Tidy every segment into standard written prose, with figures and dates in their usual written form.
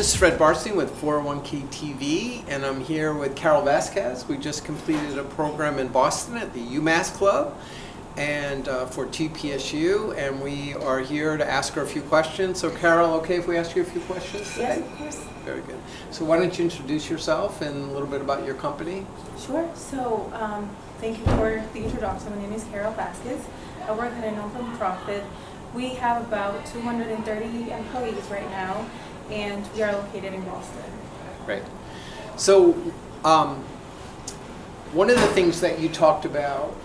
This is Fred Barstein with 401k TV, and I'm here with Karol Vasquez. We just completed a program in Boston at the UMass Club and for TPSU, and we are here to ask her a few questions. So Karol, okay if we ask you a few questions today? Yes, of course. Very good. So why don't you introduce yourself and a little bit about your company? Sure. So thank you for the introduction. My name is Karol Vasquez. I work at a non-profit. We have about 230 employees right now, and we are located in Boston. Great. So one of the things that you talked about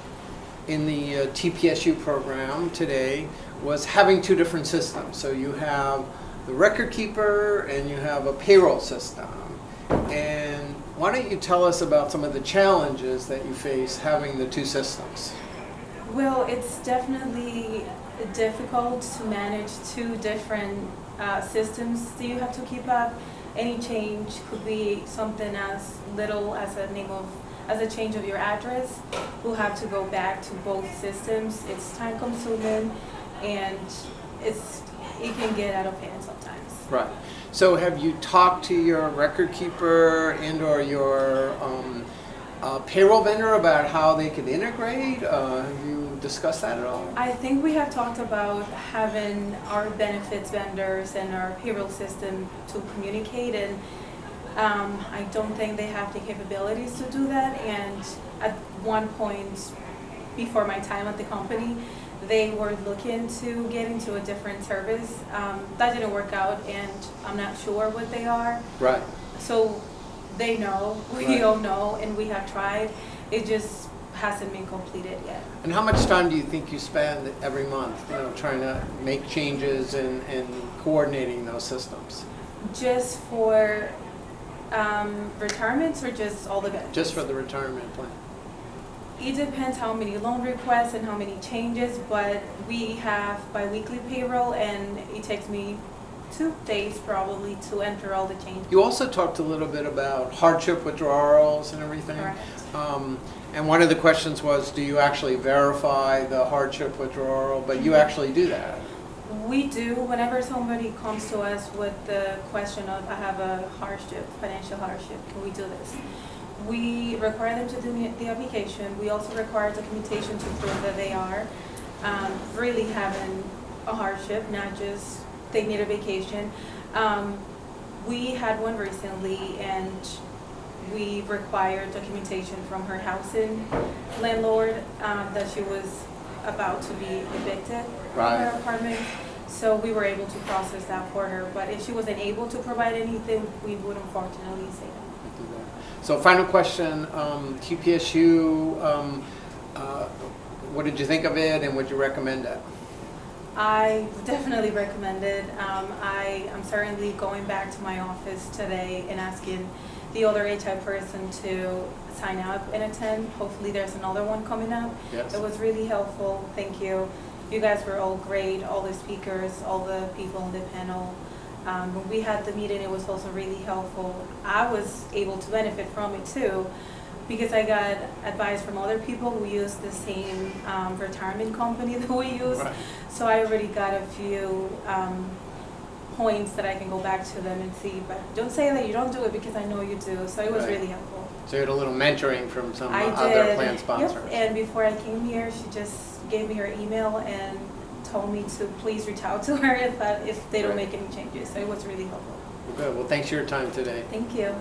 in the TPSU program today was having two different systems. So you have the record keeper and you have a payroll system. And why don't you tell us about some of the challenges that you face having the two systems? Well, it's definitely difficult to manage two different systems that you have to keep up. Any change could be something as little as a change of your address. We'll have to go back to both systems. It's time consuming and it can get out of hand sometimes. Right. So have you talked to your record keeper and or your payroll vendor about how they can integrate? Have you discussed that at all? I think we have talked about having our benefits vendors and our payroll system to communicate, and I don't think they have the capabilities to do that. And at one point before my time at the company, they were looking to get into a different service. That didn't work out, and I'm not sure what they are. Right. So they know, we all know, and we have tried. It just hasn't been completed yet. And how much time do you think you spend every month, trying to make changes and coordinating those systems? Just for retirements or just all the benefits? Just for the retirement plan. It depends how many loan requests and how many changes, but we have bi-weekly payroll, and it takes me 2 days probably to enter all the changes. You also talked a little bit about hardship withdrawals and everything. Correct. And one of the questions was, do you actually verify the hardship withdrawal? But you actually do that. We do. Whenever somebody comes to us with the question of, I have a hardship, financial hardship, can we do this? We require them to do the application. We also require documentation to prove that they are really having a hardship, not just they need a vacation. We had one recently, and we required documentation from her housing landlord that she was about to be evicted from her apartment. So we were able to process that for her. But if she wasn't able to provide anything, we would unfortunately say no. So final question, TPSU, what did you think of it and would you recommend it? I definitely recommend it. I am certainly going back to my office today and asking the other HR person to sign up and attend. Hopefully there's another one coming up. Yes. It was really helpful. Thank you. You guys were all great, all the speakers, all the people on the panel. When we had the meeting, it was also really helpful. I was able to benefit from it too, because I got advice from other people who use the same retirement company that we use. Right. So I already got a few points that I can go back to them and see. But don't say that you don't do it, because I know you do. So it was really helpful. So you had a little mentoring from some I other did. plan sponsors. Yep. And before I came here, she just gave me her email and told me to please reach out to her if they don't make any changes. So it was really helpful. Good. Well, thanks for your time today. Thank you.